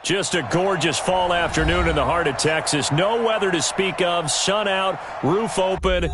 Just a gorgeous fall afternoon in the heart of Texas. No weather to speak of. Sun out, roof open.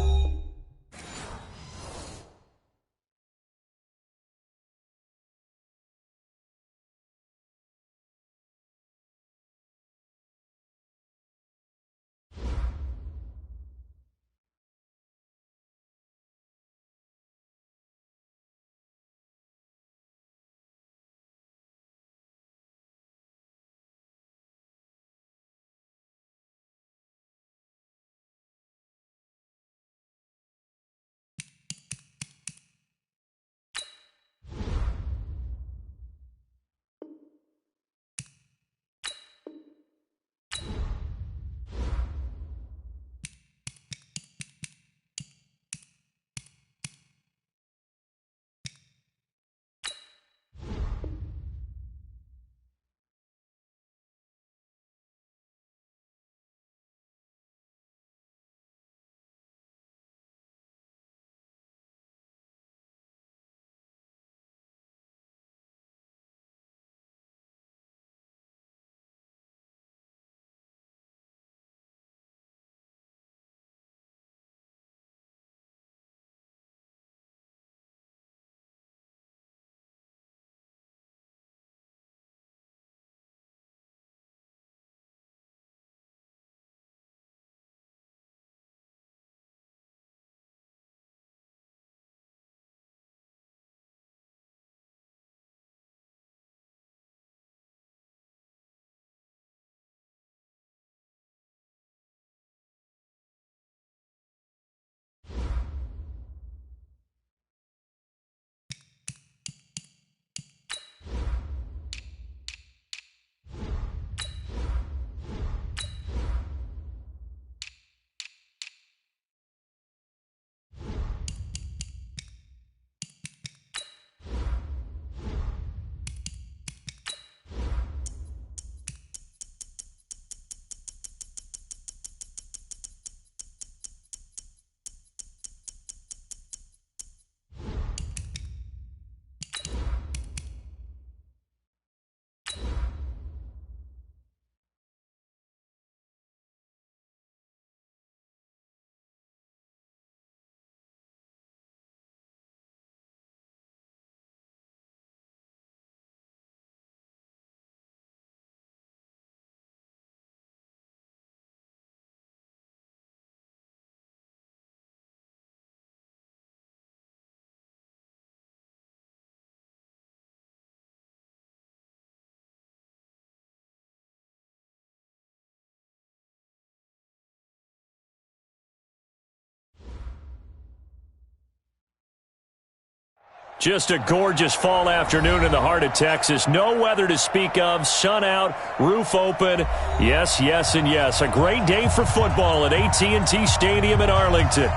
Just a gorgeous fall afternoon in the heart of Texas. No weather to speak of. Sun out, roof open. Yes, yes, and yes. A great day for football at AT&T Stadium in Arlington.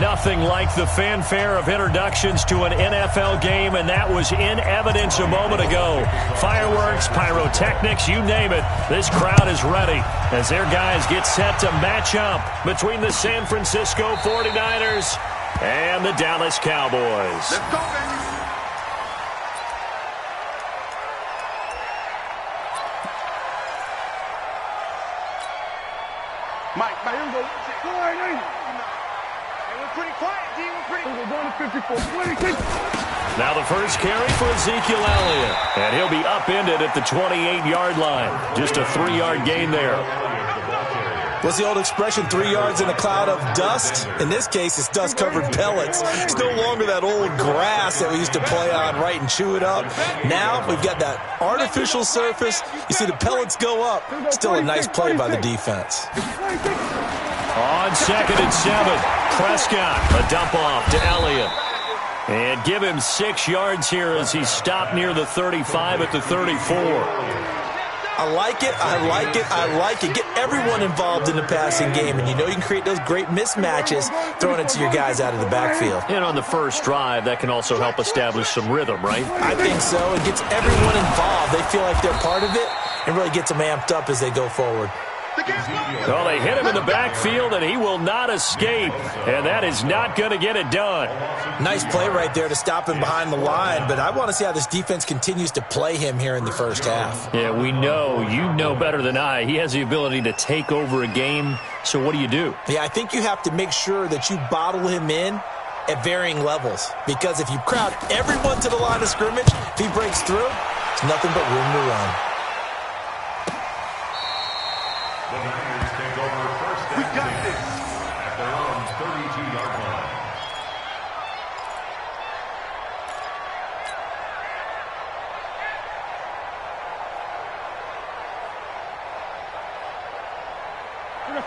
Nothing like the fanfare of introductions to an NFL game, and that was in evidence a moment ago. Fireworks, pyrotechnics, you name it. This crowd is ready as their guys get set to match up between the San Francisco 49ers and the Dallas Cowboys. Let's go, baby. Mike, here we go. We're pretty quiet, D. We're going to 54. Now the first carry for Ezekiel Elliott. And he'll be upended at the 28-yard line. Just a 3-yard gain there. What's the old expression, 3 yards in a cloud of dust? In this case, it's dust-covered pellets. It's no longer that old grass that we used to play on, right, and chew it up. Now we've got that artificial surface. You see the pellets go up. Still a nice play by the defense. On 2nd and 7, Prescott, a dump off to Elliott. And give him 6 yards here as he stopped near the 35 at the 34. I like it, I like it, I like it. Get everyone involved in the passing game, and you know you can create those great mismatches throwing it to your guys out of the backfield. And on the first drive, that can also help establish some rhythm, right? I think so. It gets everyone involved. They feel like they're part of it and really gets them amped up as they go forward. Well, they hit him in the backfield, and he will not escape. And that is not going to get it done. Nice play right there to stop him behind the line, but I want to see how this defense continues to play him here in the first half. Yeah, we know. You know better than I. He has the ability to take over a game, so what do you do? Yeah, I think you have to make sure that you bottle him in at varying levels, because if you crowd everyone to the line of scrimmage, if he breaks through, there's nothing but room to run. We got this. At their own 32-yard line.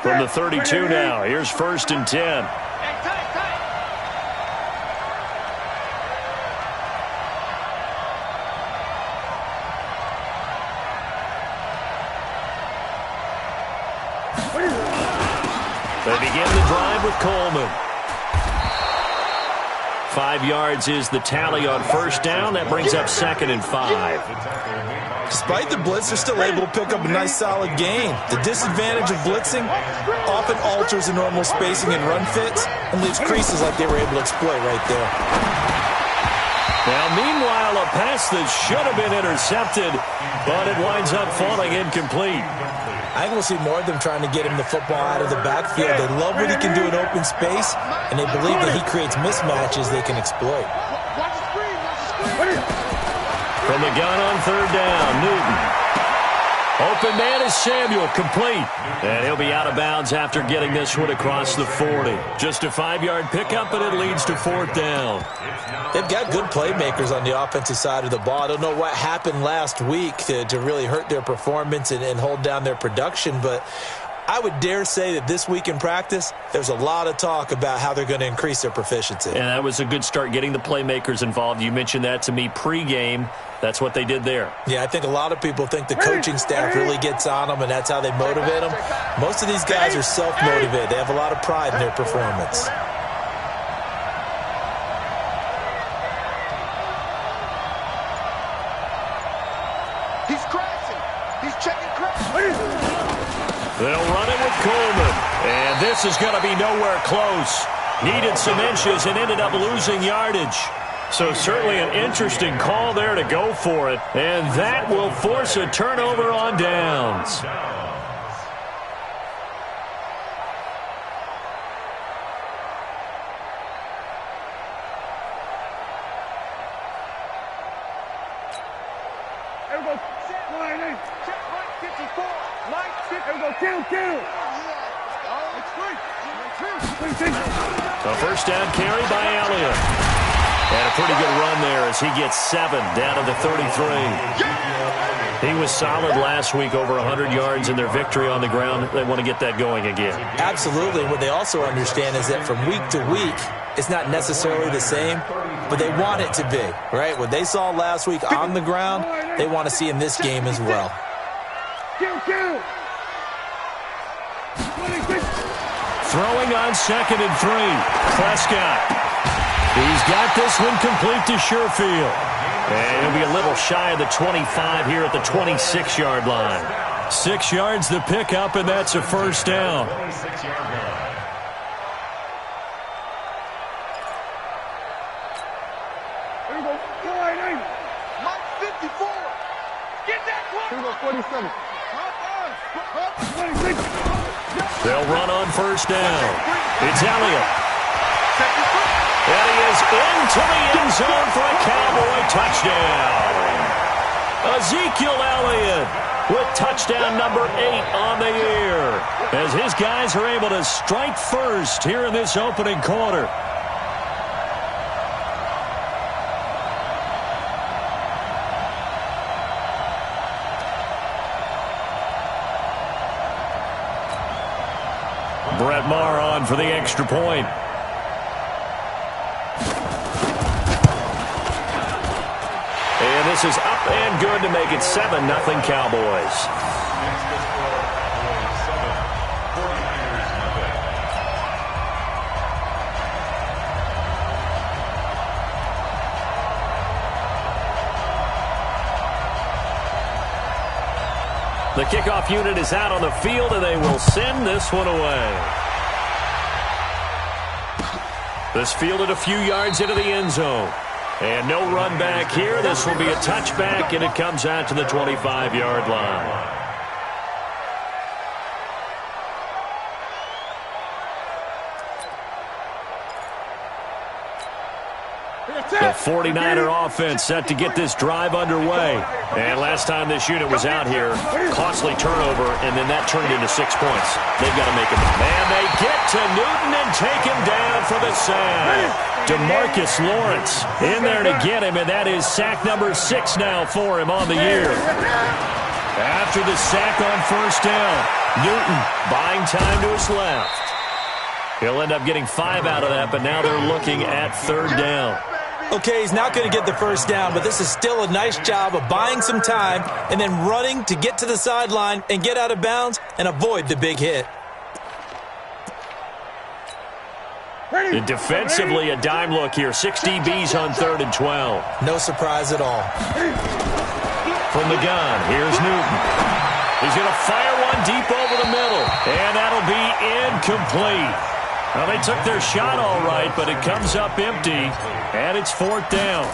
From the 32 now, here's 1st and 10. They begin the drive with Coleman. 5 yards is the tally on 1st down. That brings up 2nd and 5. Despite the blitz, they're still able to pick up a nice, solid gain. The disadvantage of blitzing often alters the normal spacing and run fits and leaves creases like they were able to exploit right there. Now, meanwhile, a pass that should have been intercepted, but it winds up falling incomplete. I think we'll see more of them trying to get him the football out of the backfield. They love what he can do in open space, and they believe that he creates mismatches they can exploit. From the gun on 3rd down, Newton. Open man is Samuel, complete. And he'll be out of bounds after getting this one across the 40. Just a 5-yard pickup, and it leads to 4th down. They've got good playmakers on the offensive side of the ball. I don't know what happened last week to really hurt their performance and hold down their production, but I would dare say that this week in practice, there's a lot of talk about how they're going to increase their proficiency. And that was a good start, getting the playmakers involved. You mentioned that to me pregame. That's what they did there. Yeah, I think a lot of people think the coaching staff really gets on them, and that's how they motivate them. Most of these guys are self-motivated. They have a lot of pride in their performance. He's crashing. He's checking crash. They'll run it with Coleman. And this is going to be nowhere close. Needed some inches and ended up losing yardage. So certainly an interesting call there to go for it. And that will force a turnover on downs. There we go. Check line in. Check right 54. Line 50. There we go. Kill. A 1st down carry by Elliott. And a pretty good run there as he gets 7 down to the 33. He was solid last week, over 100 yards in their victory on the ground. They want to get that going again. Absolutely. What they also understand is that from week to week, it's not necessarily the same, but they want it to be, right? What they saw last week on the ground, they want to see in this game as well. Kill. Throwing on 2nd and 3. Prescott. He's got this one complete to Sherfield. And he'll be a little shy of the 25 here at the 26-yard line. 6 yards the pickup, and that's a 1st down. There we go. Line in. Line 54. Get that one. Here we go. 47. 26. They'll run on 1st down. It's Elliott. And he is into the end zone for a Cowboy touchdown. Ezekiel Elliott with touchdown number 8 on the year, as his guys are able to strike first here in this opening quarter. Brett Maher on for the extra point. And this is up and good to make it 7-0 Cowboys. The kickoff unit is out on the field, and they will send this one away. This fielded a few yards into the end zone. And no run back here. This will be a touchback, and it comes out to the 25-yard line. The 49er offense set to get this drive underway. And last time this unit was out here, costly turnover, and then that turned into 6 points. They've got to make it. And they get to Newton and take him down for the sack. DeMarcus Lawrence in there to get him, and that is sack number 6 now for him on the year. After the sack on first down, Newton buying time to his left. He'll end up getting 5 out of that, but now they're looking at third down. Okay, he's not going to get the first down, but this is still a nice job of buying some time and then running to get to the sideline and get out of bounds and avoid the big hit. And defensively, a dime look here. 6 DBs on 3rd and 12. No surprise at all. From the gun, here's Newton. He's going to fire one deep over the middle, and that'll be incomplete. Well, they took their shot all right, but it comes up empty, and it's 4th down.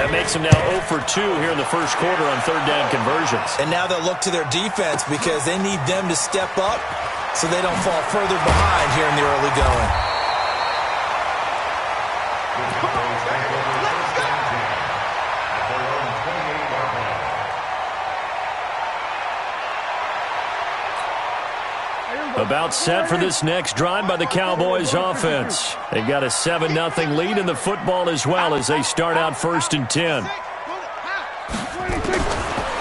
That makes them now 0 for 2 here in the first quarter on third down conversions. And now they'll look to their defense because they need them to step up so they don't fall further behind here in the early going. About set for this next drive by the Cowboys offense. They've got a 7-0 lead in the football as well as they start out 1st and 10.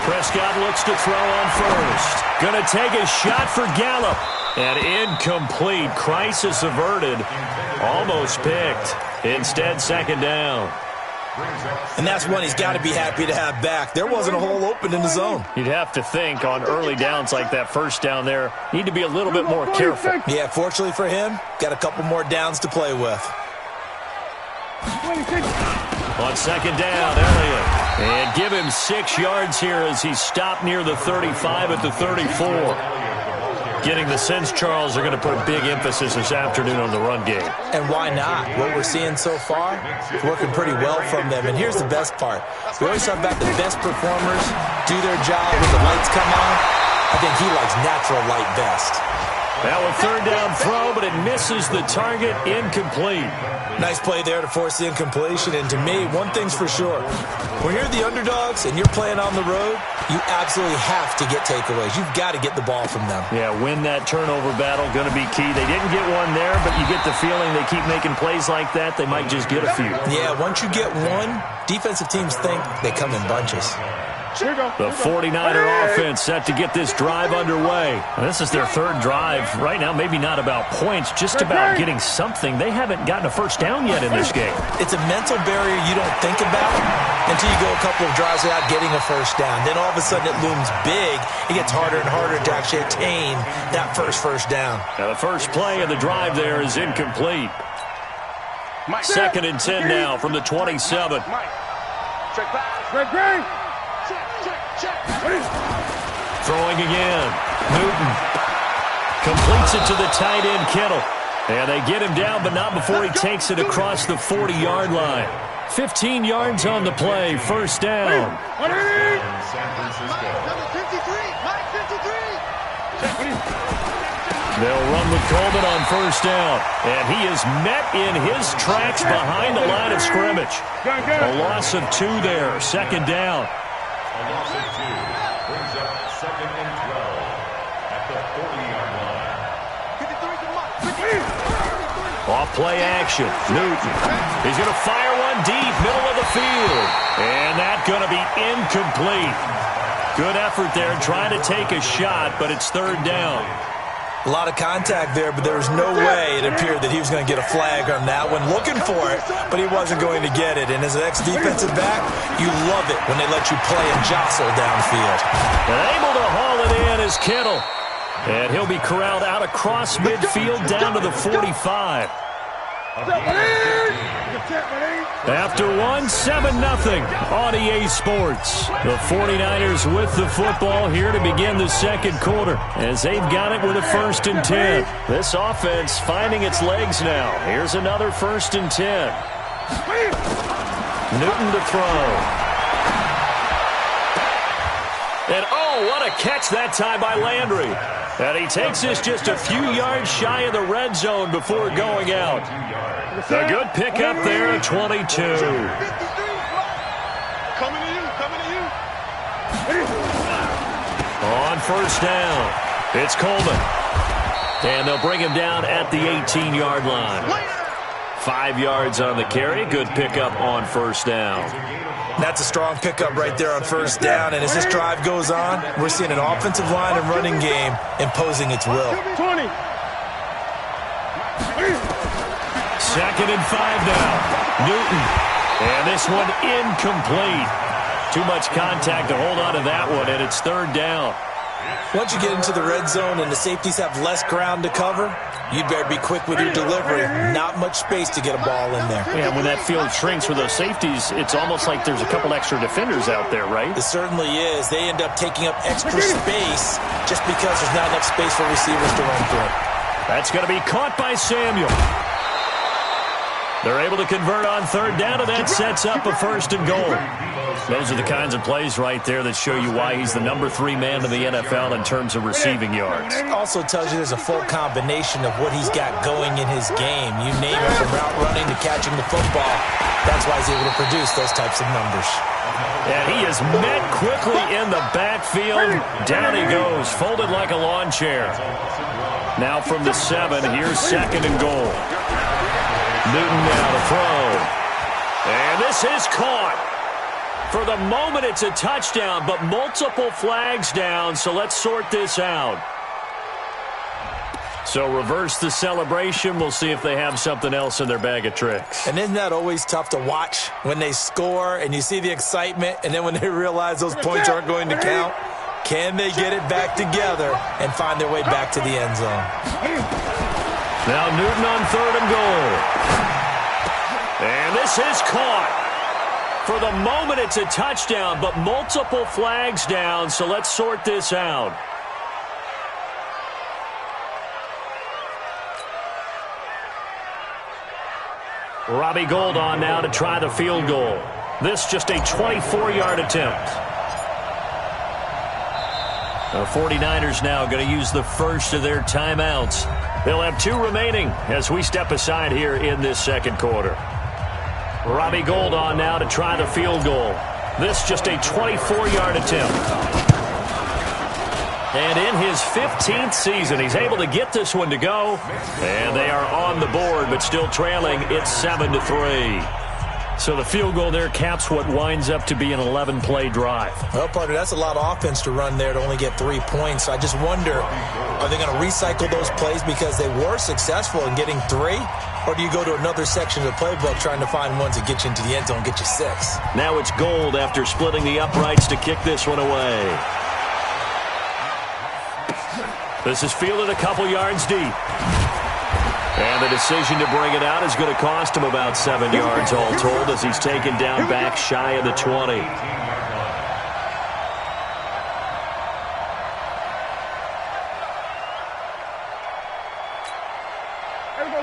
Prescott looks to throw on first. Going to take a shot for Gallup. And incomplete. Crisis averted. Almost picked. Instead, 2nd down. And that's one he's got to be happy to have back. There wasn't a hole open in the zone. You'd have to think on early downs like that first down there, need to be a little bit more careful. Yeah, fortunately for him, got a couple more downs to play with. On 2nd down, Elliott. And give him 6 yards here as he's stopped near the 35 at the 34. Getting the sense Charles are going to put a big emphasis this afternoon on the run game. And why not? What we're seeing so far is working pretty well from them. And here's the best part. We always talk about the best performers do their job when the lights come on. I think he likes natural light best. Now a 3rd down throw, but it misses the target. Incomplete. Nice play there to force the incompletion. And to me, one thing's for sure. When you're the underdogs and you're playing on the road, you absolutely have to get takeaways. You've got to get the ball from them. Yeah, win that turnover battle, going to be key. They didn't get one there, but you get the feeling they keep making plays like that, they might just get a few. Yeah, once you get one, defensive teams think they come in bunches. The 49er offense set to get this drive underway. This is their 3rd drive. Right now, maybe not about points, just about getting something. They haven't gotten a first down yet in this game. It's a mental barrier you don't think about until you go a couple of drives without getting a first down. Then all of a sudden it looms big. It gets harder and harder to actually attain that first down. Now the first play of the drive there is incomplete. 2nd and 10 now from the 27. Throwing again. Newton completes it to the tight end, Kittle. And they get him down, but not before he takes it across the 40-yard line. 15 yards on the play, 1st down. They'll run with Coleman on 1st down. And he is met in his tracks behind the line of scrimmage. A loss of 2 there, 2nd down. A loss of 2 brings up 2nd and 12 at the 40-yard line. Off play action. Newton. He's going to fire one deep, middle of the field. And that's going to be incomplete. Good effort there trying to take a shot, but it's 3rd down. A lot of contact there, but there was no way it appeared that he was going to get a flag on that one. Looking for it, but he wasn't going to get it. And as an ex-defensive back, you love it when they let you play and jostle downfield. And able to haul it in is Kittle. And he'll be corralled out across midfield down to the 45. After one, 7-0 on EA Sports. The 49ers with the football here to begin the second quarter as they've got it with a 1st and 10. This offense finding its legs now. Here's another 1st and 10. Newton to throw. And oh, what a catch that time by Landry. And he takes this just a few yards shy of the red zone before going out. A good pickup there at 22. Coming to you, coming to you. On 1st down, it's Coleman. And they'll bring him down at the 18-yard line. 5 yards on the carry. Good pickup on 1st down. That's a strong pickup right there on 1st down. And as this drive goes on, we're seeing an offensive line and running game imposing its will. 20. 2nd and 5 now. Newton. And this one incomplete. Too much contact to hold on to that one, and it's 3rd down. Once you get into the red zone and the safeties have less ground to cover, you better be quick with your delivery. Not much space to get a ball in there. Yeah, when that field shrinks for those safeties, it's almost like there's a couple extra defenders out there, right? It certainly is. They end up taking up extra space just because there's not enough space for receivers to run through. That's going to be caught by Samuel. They're able to convert on 3rd down, and that sets up a 1st and goal. Those are the kinds of plays right there that show you why he's the number 3 man in the NFL in terms of receiving yards. It also tells you there's a full combination of what he's got going in his game. You name it, from route running to catching the football. That's why he's able to produce those types of numbers. And he is met quickly in the backfield. Down he goes, folded like a lawn chair. Now from the 7, here's 2nd and goal. Newton now to throw. And this is caught. For the moment, it's a touchdown, but multiple flags down, so let's sort this out. So reverse the celebration. We'll see if they have something else in their bag of tricks. And isn't that always tough to watch when they score and you see the excitement, and then when they realize those points aren't going to count? Can they get it back together and find their way back to the end zone? Now Newton on 3rd and goal. And this is caught. For the moment, it's a touchdown, but multiple flags down, so let's sort this out. Robbie Gould on now to try the field goal. This just a 24-yard attempt. The 49ers now going to use the first of their timeouts. They'll have 2 remaining as we step aside here in this second quarter. Robbie Gould on now to try the field goal. This just a 24-yard attempt. And in his 15th season, he's able to get this one to go. And they are on the board, but still trailing. It's 7-3. So the field goal there caps what winds up to be an 11-play drive. Well, partner, that's a lot of offense to run there to only get 3 points. So I just wonder, are they going to recycle those plays because they were successful in getting 3? Or do you go to another section of the playbook trying to find ones that get you into the end zone and get you 6? Now it's Gould after splitting the uprights to kick this one away. This is fielded a couple yards deep. And the decision to bring it out is going to cost him about 7 yards all told as he's taken down back shy of the 20.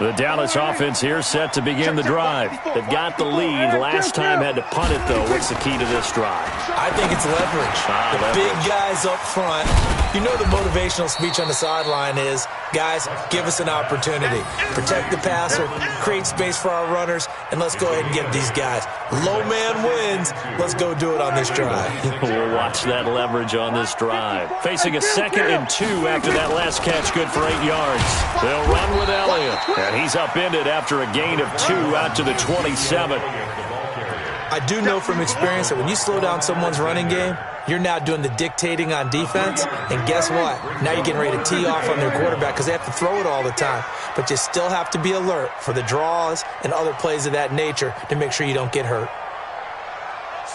The Dallas offense here set to begin the drive. They've got the lead. Last time had to punt it, though. What's the key to this drive? I think it's leverage. Big guys up front. You know the motivational speech on the sideline is, guys, give us an opportunity. Protect the passer, create space for our runners, and let's go ahead and get these guys. Low man wins. Let's go do it on this drive. We'll watch that leverage on this drive. Facing a 2nd and 2 after that last catch, good for 8 yards. They'll run with Elliott. And he's upended after a gain of 2 out to the 27. I do know from experience that when you slow down someone's running game, you're now doing the dictating on defense. And guess what? Now you're getting ready to tee off on their quarterback because they have to throw it all the time. But you still have to be alert for the draws and other plays of that nature to make sure you don't get hurt.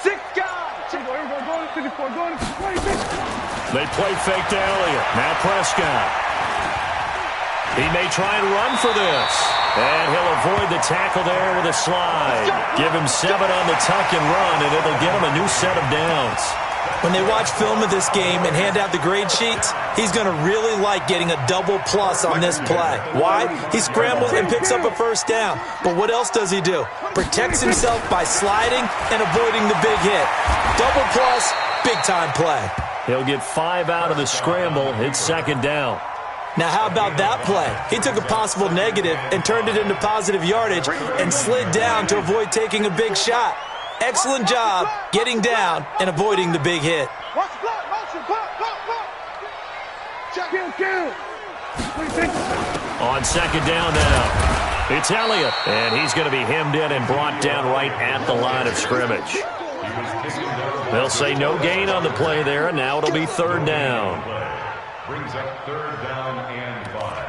6 guys. They play fake to Elliott. Now Prescott. He may try and run for this. And he'll avoid the tackle there with a slide. Give him 7 on the tuck and run, and it'll get him a new set of downs. When they watch film of this game and hand out the grade sheets, he's going to really like getting a double plus on this play. Why? He scrambles and picks up a first down. But what else does he do? Protects himself by sliding and avoiding the big hit. Double plus, big-time play. He'll get 5 out of the scramble. It's second down. Now, how about that play? He took a possible negative and turned it into positive yardage and slid down to avoid taking a big shot. Excellent job getting down and avoiding the big hit. On second down now, it's Elliott, and he's going to be hemmed in and brought down right at the line of scrimmage. They'll say no gain on the play there, and now it'll be third down. Brings up third down and 5.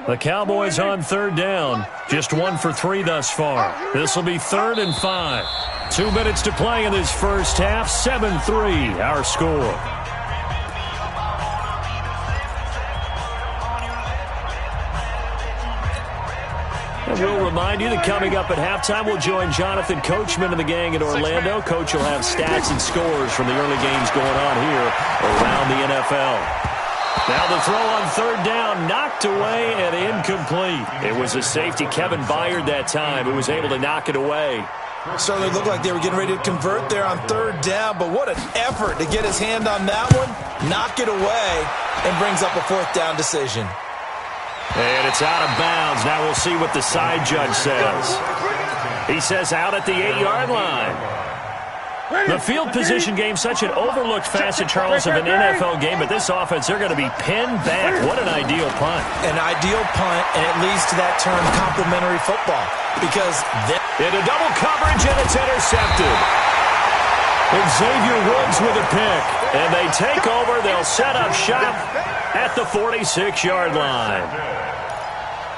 The Cowboys on third down. Just 1 for 3 thus far. This will be 3rd and 5. 2 minutes to play in this first half. 7-3 our score. And we'll remind you that coming up at halftime, we'll join Jonathan Coachman and the gang in Orlando. Coach will have stats and scores from the early games going on here around the NFL. Now the throw on third down, knocked away and incomplete. It was a safety, Kevin Byard, that time, who was able to knock it away. Certainly looked like they were getting ready to convert there on third down, but what an effort to get his hand on that one, knock it away, and brings up a 4th down decision. And it's out of bounds. Now we'll see what the side judge says. He says out at the 8-yard line. The field position game, such an overlooked facet, Charles, of an NFL game, but this offense, they're going to be pinned back. What an ideal punt. An ideal punt, and it leads to that term complementary football. Because into double coverage, and it's intercepted. Xavier Woods with a pick. And they take over. They'll set up shop at the 46-yard line.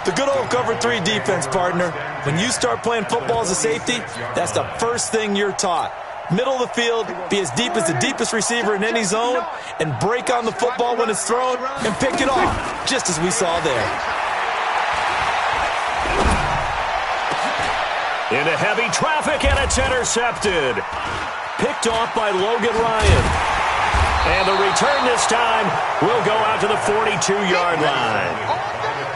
The good old cover 3 defense, partner. When you start playing football as a safety, that's the first thing you're taught. Middle of the field, be as deep as the deepest receiver in any zone, and break on the football when it's thrown and pick it off, just as we saw there. Into heavy traffic, and it's intercepted. Picked off by Logan Ryan. And the return this time will go out to the 42-yard line.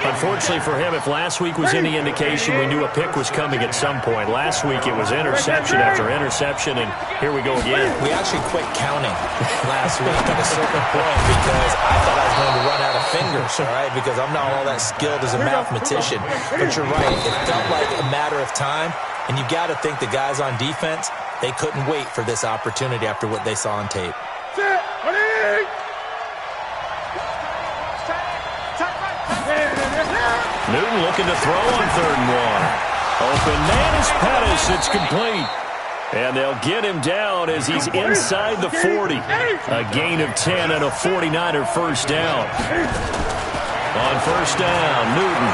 Unfortunately for him, if last week was any indication, we knew a pick was coming at some point. Last week it was interception after interception, and here we go again. We actually quit counting last week at a certain point because I thought I was going to run out of fingers, all right, because I'm not all that skilled as a mathematician. But you're right, it felt like a matter of time, and you got to think the guys on defense, they couldn't wait for this opportunity after what they saw on tape. Newton looking to throw on 3rd and 1. Open man is Pettis. It's complete. And they'll get him down as he's inside the 40. A gain of 10 and a 49er first down. On first down, Newton.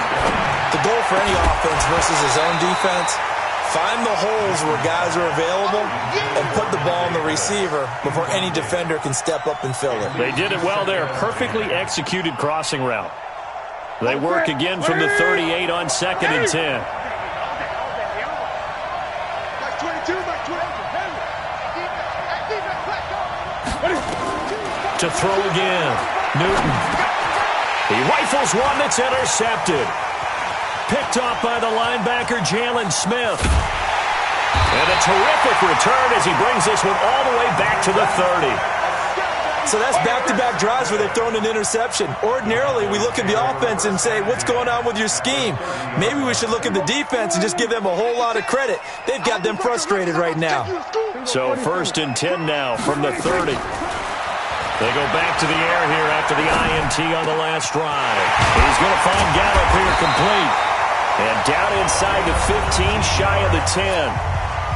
The goal for any offense versus his own defense, find the holes where guys are available and put the ball in the receiver before any defender can step up and fill it. They did it well there. Perfectly executed crossing route. They work again from the 38 on 2nd and 10. To throw again, Newton. He rifles one that's intercepted. Picked off by the linebacker, Jalen Smith. And a terrific return as he brings this one all the way back to the 30. So that's back-to-back drives where they've thrown an interception. Ordinarily, we look at the offense and say, what's going on with your scheme? Maybe we should look at the defense and just give them a whole lot of credit. They've got them frustrated right now. So 1st and 10 now from the 30. They go back to the air here after the INT on the last drive. He's going to find Gallup here complete. And down inside the 15, shy of the 10.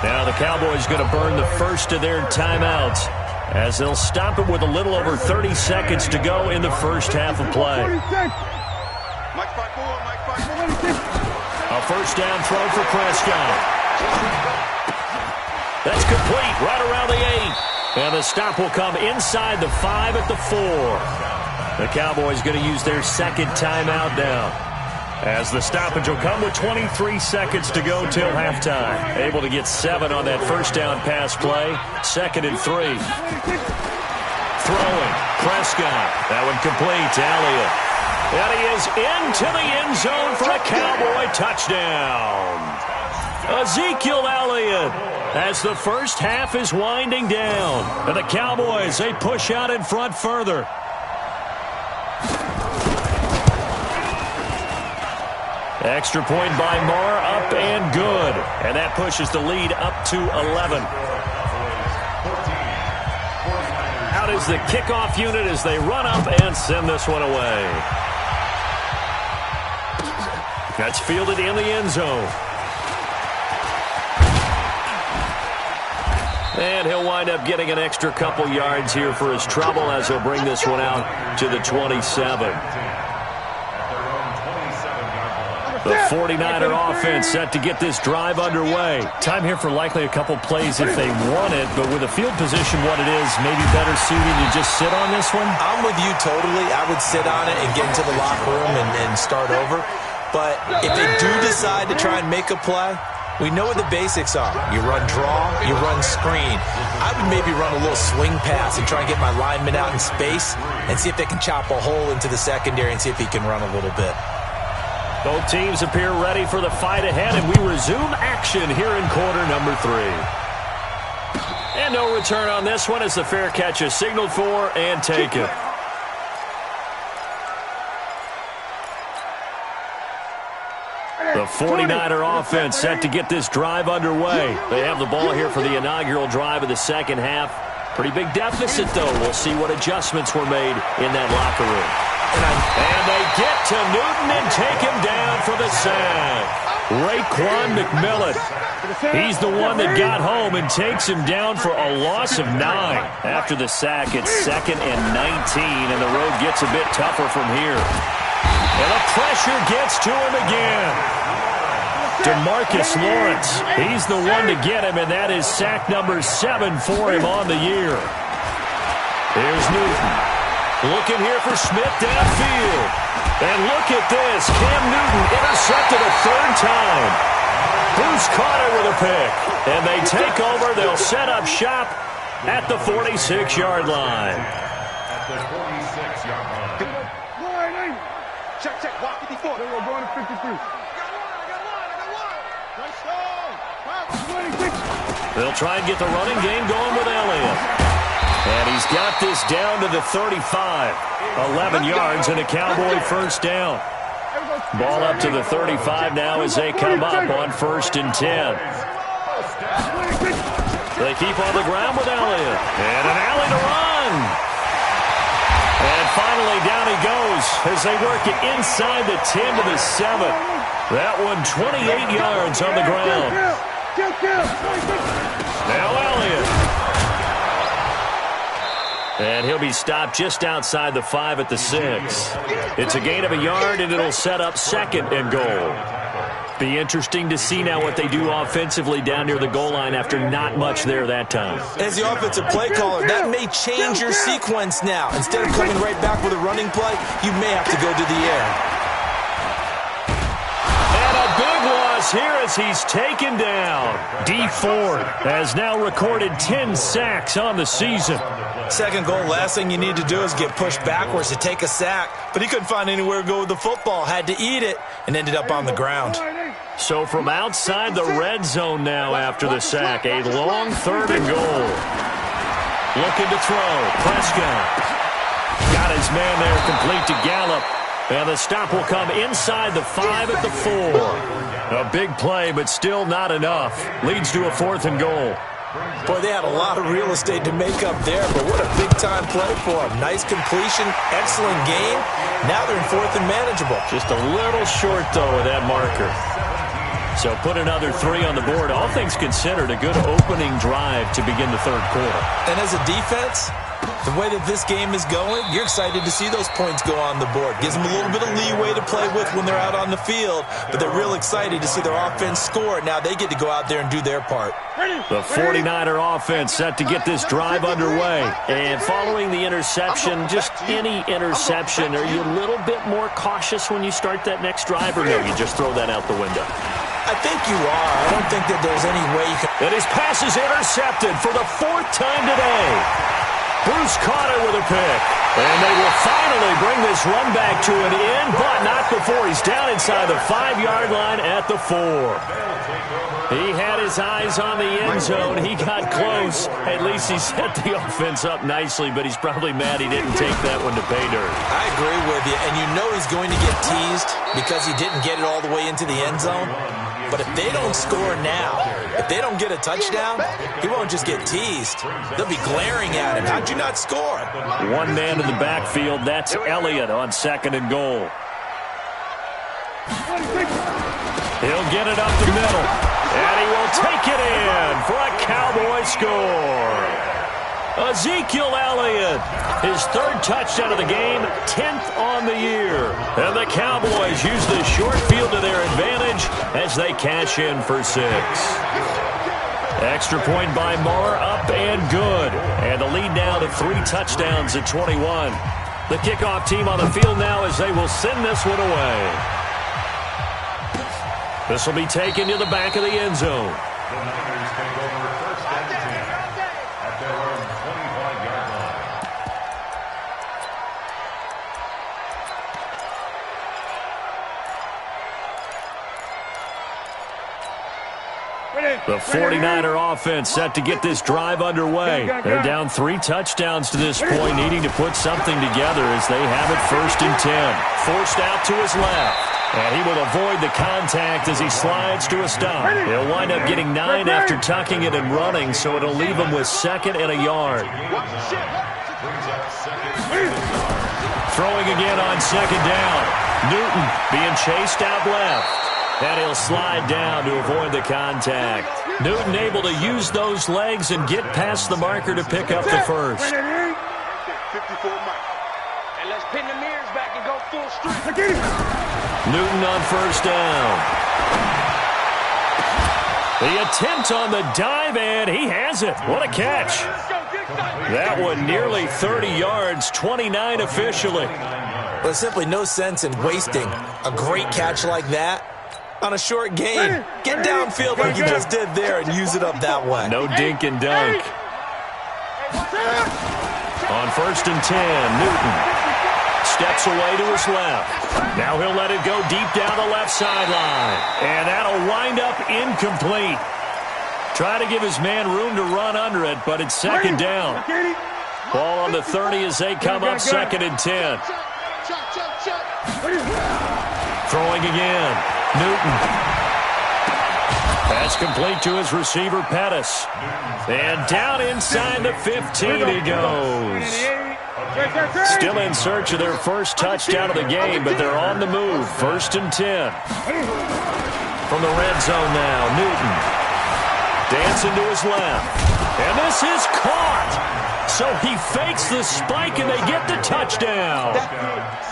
Now the Cowboys going to burn the first of their timeouts, as they'll stop it with a little over 30 seconds to go in the first half of play. A first down throw for Prescott. That's complete right around the 8. And the stop will come inside the 5 at the 4. The Cowboys going to use their second timeout now, as the stoppage will come with 23 seconds to go till halftime. Able to get 7 on that first down pass play. 2nd and 3. Throwing. Prescott. That one complete to Elliott. And he is into the end zone for a Cowboy touchdown. Ezekiel Elliott, as the first half is winding down. And the Cowboys, they push out in front further. Extra point by Marr, up and good. And that pushes the lead up to 11. Out is the kickoff unit as they run up and send this one away. That's fielded in the end zone. And he'll wind up getting an extra couple yards here for his trouble as he'll bring this one out to the 27. The 49er offense set to get this drive underway. Time here for likely a couple plays if they want it, but with the field position what it is, maybe better suited to just sit on this one? I'm with you totally. I would sit on it and get into the locker room and start over. But if they do decide to try and make a play, we know what the basics are. You run draw, you run screen. I would maybe run a little swing pass and try and get my lineman out in space and see if they can chop a hole into the secondary and see if he can run a little bit. Both teams appear ready for the fight ahead, and we resume action here in quarter number 3. And no return on this one as the fair catch is signaled for and taken. The 49er offense set to get this drive underway. They have the ball here for the inaugural drive of the second half. Pretty big deficit, though. We'll see what adjustments were made in that locker room. And they get to Newton and take him down for the sack. Raekwon McMillan. He's the one that got home and takes him down for a loss of 9. After the sack, it's 2nd and 19, and the road gets a bit tougher from here. And the pressure gets to him again. DeMarcus Lawrence, he's the one to get him, and that is sack number 7 for him on the year. Here's Newton. Looking here for Smith downfield. And look at this. Cam Newton intercepted a 3rd time. Bruce caught it with a pick. And they take over. They'll set up shop at the 46-yard line. At the 46-yard line. Check, walk 54. We're going to 53. They'll try and get the running game going with Elliott. And he's got this down to the 35. 11 yards and a Cowboy first down. Ball up to the 35 now as they come up on 1st and 10. They keep on the ground with Elliott. And an alley to run. And finally down he goes as they work it inside the 10 to the 7. That one 28 yards on the ground. Now Elliott. And he'll be stopped just outside the 5 at the 6. It's a gain of a yard, and it'll set up 2nd and goal. Be interesting to see now what they do offensively down near the goal line after not much there that time. As the offensive play caller, that may change your sequence now. Instead of coming right back with a running play, you may have to go to the air. And a big loss here as he's taken down. D Ford has now recorded 10 sacks on the season. 2nd goal, last thing you need to do is get pushed backwards to take a sack. But he couldn't find anywhere to go with the football. Had to eat it and ended up on the ground. So from outside the red zone now after the sack, a long 3rd and goal. Looking to throw. Prescott. Got his man there complete to Gallup. And the stop will come inside the 5 at the 4. A big play, but still not enough. Leads to a 4th and goal. Boy, they had a lot of real estate to make up there, but what a big-time play for them. Nice completion, excellent game. Now they're in 4th and manageable. Just a little short, though, of that marker. So put another 3 on the board. All things considered, a good opening drive to begin the third quarter. And as a defense, the way that this game is going, you're excited to see those points go on the board. Gives them a little bit of leeway to play with when they're out on the field, but they're real excited to see their offense score. Now they get to go out there and do their part. The 49er offense set to get this drive underway. And following the interception, just any interception, are you a little bit more cautious when you start that next drive, or no, you just throw that out the window? I think you are. I don't think that there's any way you can... And his pass is intercepted for the 4th time today. Bruce caught it with a pick. And they will finally bring this run back to an end, but not before he's down inside the 5-yard line at the 4. He had his eyes on the end zone. He got close. At least he set the offense up nicely, but he's probably mad he didn't take that one to pay dirt. I agree with you, and you know he's going to get teased because he didn't get it all the way into the end zone. But if they don't score now, if they don't get a touchdown, he won't just get teased. They'll be glaring at him. How'd you not score? One man in the backfield. That's Elliott on 2nd and goal. He'll get it up the middle. And he will take it in for a Cowboy score. Ezekiel Elliott, his 3rd touchdown of the game, 10th on the year. And the Cowboys use the short field to their advantage as they cash in for 6. Extra point by Marr, up and good. And the lead now to 3 touchdowns at 21. The kickoff team on the field now as they will send this one away. This will be taken to the back of the end zone. The Niners take over 1st and 10 at their own 25-yard line. The 49er offense set to get this drive underway. They're down 3 touchdowns to this point, needing to put something together as they have it 1st and 10. Forced out to his left. And he will avoid the contact as he slides to a stop. He'll wind up getting 9 after tucking it and running, so it'll leave him with 2nd and a yard. Throwing again on 2nd down. Newton being chased out left. And he'll slide down to avoid the contact. Newton able to use those legs and get past the marker to pick up the 1st. 54 miles. And let's pin the mirrors back and go full street. Newton on 1st down. The attempt on the dive, and he has it. What a catch. That one nearly 30 yards, 29 officially. There's simply no sense in wasting a great catch like that on a short game. Get downfield like you just did there and use it up that way. No dink and dunk. On 1st and 10, Newton steps away to his left. Now he'll let it go deep down the left sideline. And that'll wind up incomplete. Try to give his man room to run under it, but it's 2nd down. Ball on the 30 as they come up 2nd and 10. Throwing again. Newton. Pass complete to his receiver, Pettis. And down inside the 15 he goes. Still in search of their 1st touchdown of the game, but they're on the move. 1st and 10. From the red zone now, Newton. Dancing to his left. And this is caught. So he fakes the spike and they get the touchdown.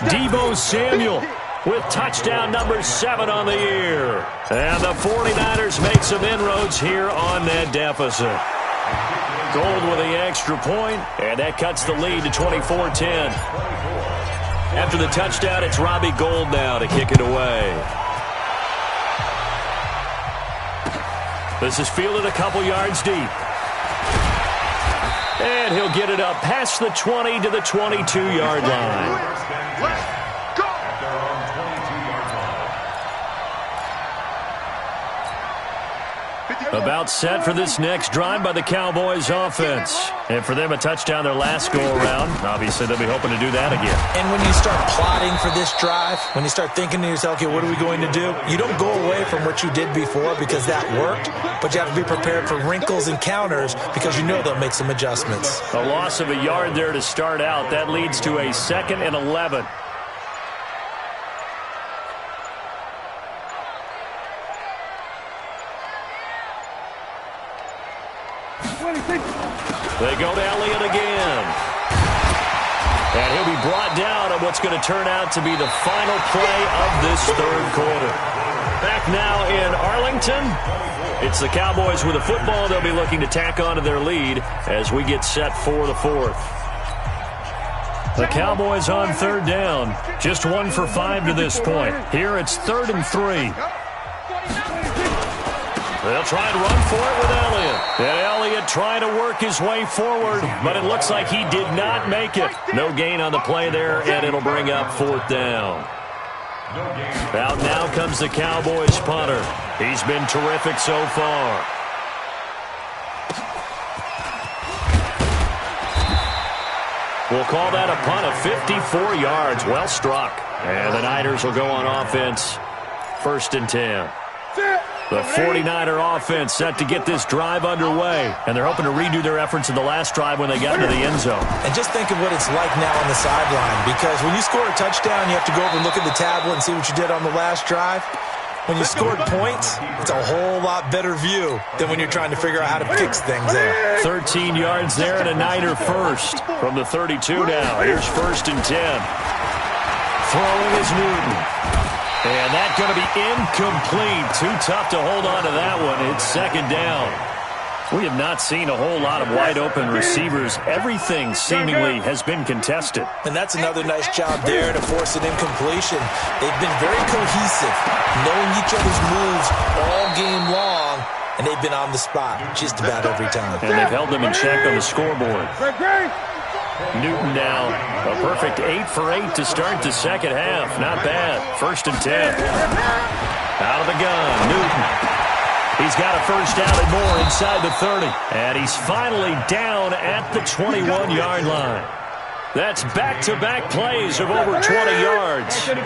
Deebo Samuel with touchdown number 7 on the year. And the 49ers make some inroads here on that deficit. Gold with the extra point, and that cuts the lead to 24-10. After the touchdown, it's Robbie Gould now to kick it away. This is fielded a couple yards deep. And he'll get it up past the 20 to the 22-yard line. About set for this next drive by the Cowboys offense. And for them, a touchdown their last go-around. Obviously, they'll be hoping to do that again. And when you start plotting for this drive, when you start thinking to yourself, okay, what are we going to do? You don't go away from what you did before because that worked, but you have to be prepared for wrinkles and counters because you know they'll make some adjustments. A loss of a yard there to start out. That leads to a 2nd and 11. They go to Elliott again. And he'll be brought down on what's going to turn out to be the final play of this third quarter. Back now in Arlington. It's the Cowboys with a football. They'll be looking to tack on to their lead as we get set for the fourth. The Cowboys on third down. Just 1 for 5 to this point. Here it's 3rd and 3. They'll try and run for it with Elliott. And Elliott trying to work his way forward, but it looks like he did not make it. No gain on the play there, and it'll bring up 4th down. Out now comes the Cowboys punter. He's been terrific so far. We'll call that a punt of 54 yards. Well struck. And the Niners will go on offense. 1st and 10. The 49er offense set to get this drive underway. And they're hoping to redo their efforts in the last drive when they got into the end zone. And just think of what it's like now on the sideline. Because when you score a touchdown, you have to go over and look at the tablet and see what you did on the last drive. When you scored points, it's a whole lot better view than when you're trying to figure out how to fix things there. 13 yards there and a Niner first from the 32 now. Here's 1st and 10. Throwing is Newton. And that's going to be incomplete. Too tough to hold on to that one. It's 2nd down. We have not seen a whole lot of wide-open receivers. Everything seemingly has been contested. And that's another nice job there to force an incompletion. They've been very cohesive, knowing each other's moves all game long, and they've been on the spot just about every time. And they've held them in check on the scoreboard. Newton now, a perfect 8 for 8 to start the second half. Not bad. 1st and 10. Out of the gun, Newton. He's got a first down and more inside the 30. And he's finally down at the 21-yard line. That's back-to-back plays of over 20 yards. 20.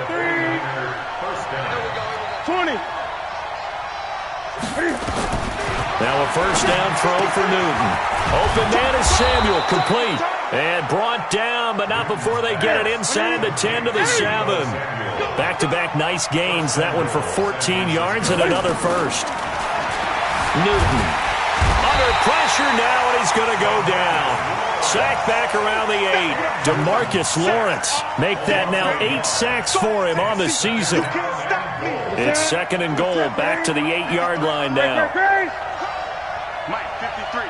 Now a first down throw for Newton. Open man is Samuel, complete. And brought down, but not before they get it inside the 10 to the 7. Back-to-back nice gains. That one for 14 yards and another first. Newton under pressure now, and he's going to go down. Sacked back around the 8. DeMarcus Lawrence make that now 8 sacks for him on the season. It's 2nd and goal, back to the 8-yard line now. Mike, 53.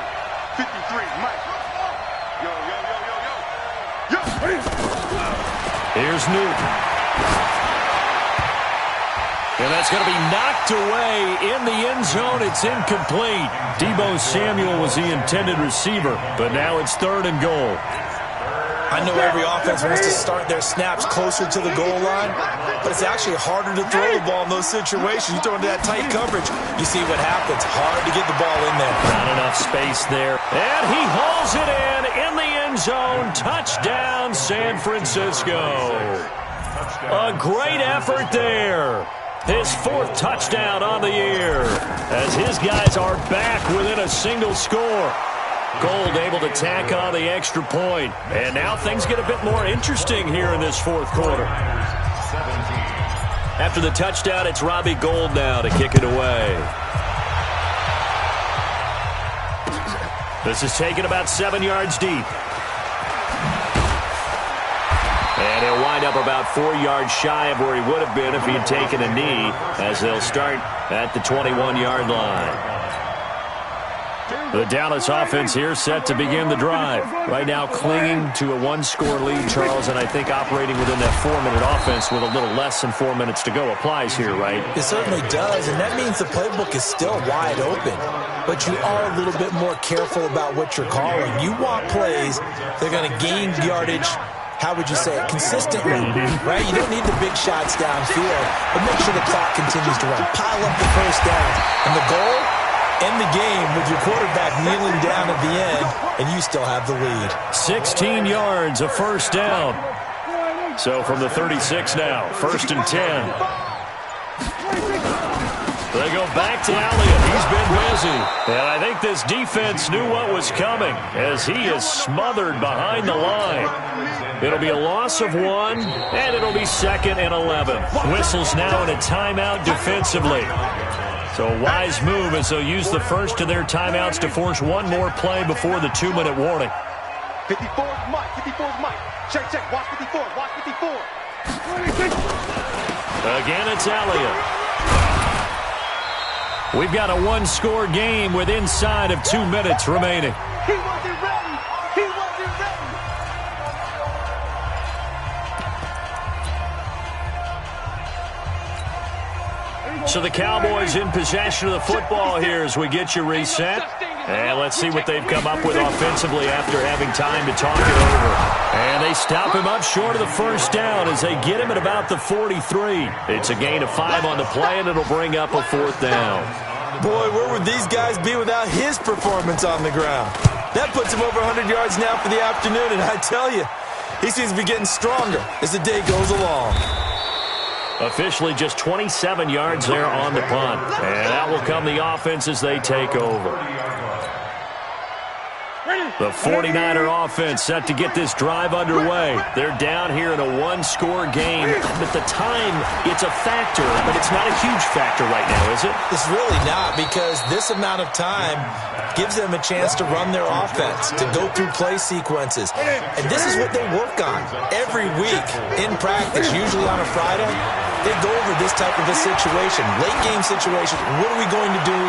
53, Mike. Yo. Here's Newton. And that's going to be knocked away in the end zone. It's incomplete. Deebo Samuel was the intended receiver, but now it's 3rd and goal. I know every offense wants to start their snaps closer to the goal line, but it's actually harder to throw the ball in those situations. You throw into that tight coverage, you see what happens. Hard to get the ball in there. Not enough space there. And he hauls it in the end zone. Touchdown, San Francisco. A great effort there. His 4th touchdown on the year as his guys are back within a single score. Gold able to tack on the extra point. And now things get a bit more interesting here in this 4th quarter. After the touchdown, it's Robbie Gould now to kick it away. This is taken about 7 yards deep. And he'll wind up about 4 yards shy of where he would have been if he had taken a knee, as they'll start at the 21-yard line. The Dallas offense here set to begin the drive. Right now clinging to a 1-score lead, Charles, and I think operating within that 4-minute offense with a little less than 4 minutes to go applies here, right? It certainly does, and that means the playbook is still wide open. But you are a little bit more careful about what you're calling. You want plays that are going to gain yardage, how would you say it, consistently, right? You don't need the big shots downfield, but make sure the clock continues to run. Pile up the first downs. And the goal, end the game with your quarterback kneeling down at the end, and you still have the lead. 16 yards, a first down. So from the 36 now, 1st and 10. They go back to Elliott. He's been busy. And I think this defense knew what was coming as he is smothered behind the line. It'll be a loss of 1, and it'll be 2nd and 11. Whistles now in a timeout defensively. So a wise move as they'll use the first of their timeouts to force one more play before the 2-minute warning. 54 is Mike. 54 is Mike. Check, check. Watch 54. Watch 54. Again, it's Elliott. We've got a one-score game with inside of 2 minutes remaining. He wasn't ready. He wasn't ready. So the Cowboys in possession of the football here as we get you reset. And let's see what they've come up with offensively after having time to talk it over. And they stop him up short of the first down as they get him at about the 43. It's a gain of 5 on the play, and it'll bring up a 4th down. Boy, where would these guys be without his performance on the ground? That puts him over 100 yards now for the afternoon, and I tell you, he seems to be getting stronger as the day goes along. Officially just 27 yards there on the punt. And out will come the offense as they take over. The 49er offense set to get this drive underway. They're down here in a one-score game. At the time, it's a factor, but it's not a huge factor right now, is it? It's really not, because this amount of time gives them a chance to run their offense, to go through play sequences. And this is what they work on every week in practice, usually on a Friday. They go over this type of a situation, late-game situation. What are we going to do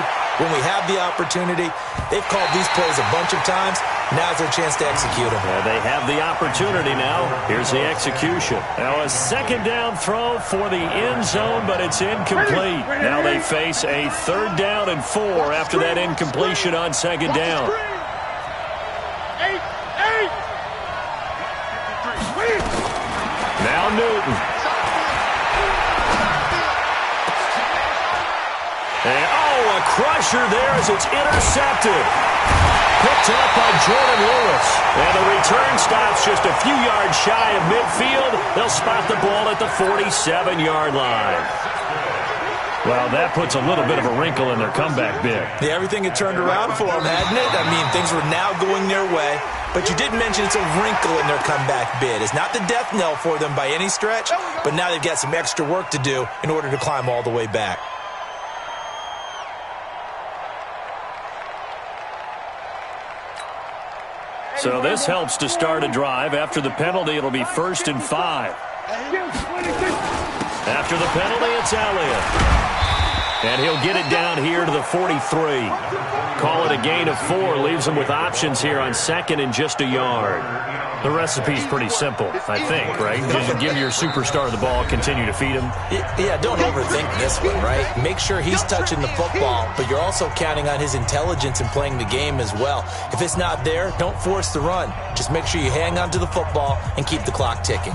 when we have the opportunity? They've called these plays a bunch of times. Now's their chance to execute them. They have the opportunity now. Here's the execution. Now a second down throw for the end zone, but it's incomplete. Now they face a 3rd down and 4 after that incompletion on 2nd down. 8. Now Newton. And, a crusher there as it's intercepted. Picked up by Jordan Lewis. And the return stops just a few yards shy of midfield. They'll spot the ball at the 47-yard line. Well, that puts a little bit of a wrinkle in their comeback bid. Yeah, everything had turned around for them, hadn't it? I mean, things were now going their way. But you did mention it's a wrinkle in their comeback bid. It's not the death knell for them by any stretch, but now they've got some extra work to do in order to climb all the way back. So this helps to start a drive. After the penalty, it'll be 1st and 5. After the penalty, it's Elliott. And he'll get it down here to the 43. Call it a gain of 4. Leaves him with options here on 2nd and just a yard. The recipe's pretty simple, I think, right? Just give your superstar the ball, continue to feed him. Yeah, don't overthink this one, right? Make sure he's touching the football, but you're also counting on his intelligence in playing the game as well. If it's not there, don't force the run. Just make sure you hang on to the football and keep the clock ticking.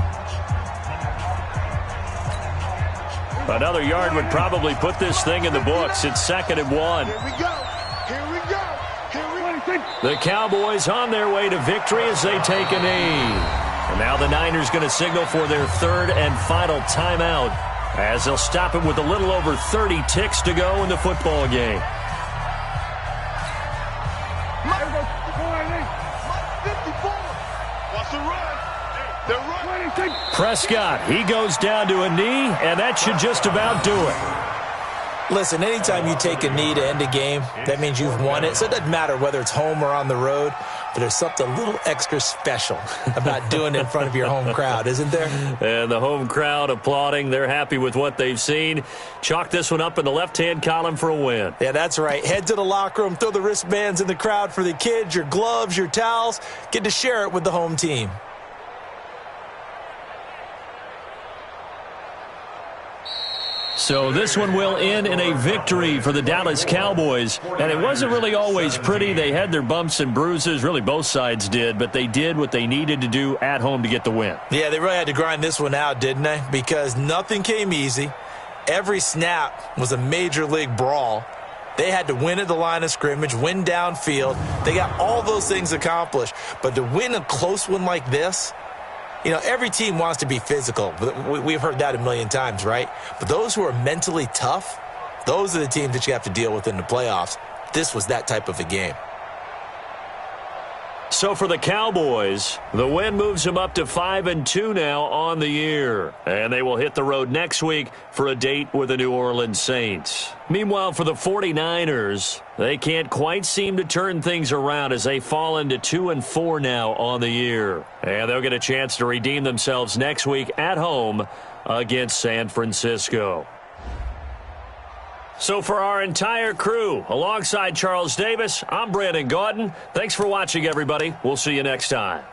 Another yard would probably put this thing in the books. It's 2nd and 1. Here we go. Here we go. Here we go. The Cowboys on their way to victory as they take a knee. And now the Niners going to signal for their 3rd and final timeout as they'll stop it with a little over 30 ticks to go in the football game. Mike 54. What's the run? They're running. Prescott, he goes down to a knee, and that should just about do it. Listen, anytime you take a knee to end a game, that means you've won it. So it doesn't matter whether it's home or on the road, but there's something a little extra special about doing it in front of your home crowd, isn't there? And the home crowd applauding. They're happy with what they've seen. Chalk this one up in the left-hand column for a win. Yeah, that's right. Head to the locker room, throw the wristbands in the crowd for the kids, your gloves, your towels. Get to share it with the home team. So this one will end in a victory for the Dallas Cowboys. And it wasn't really always pretty. They had their bumps and bruises. Really, both sides did. But they did what they needed to do at home to get the win. Yeah, they really had to grind this one out, didn't they? Because nothing came easy. Every snap was a major league brawl. They had to win at the line of scrimmage, win downfield. They got all those things accomplished. But to win a close one like this, you know, every team wants to be physical. We've heard that a million times, right? But those who are mentally tough, those are the teams that you have to deal with in the playoffs. This was that type of a game. So for the Cowboys, the win moves them up to 5-2 now on the year. And they will hit the road next week for a date with the New Orleans Saints. Meanwhile, for the 49ers, they can't quite seem to turn things around as they fall into 2-4 now on the year. And they'll get a chance to redeem themselves next week at home against San Francisco. So for our entire crew, alongside Charles Davis, I'm Brandon Gaudin. Thanks for watching, everybody. We'll see you next time.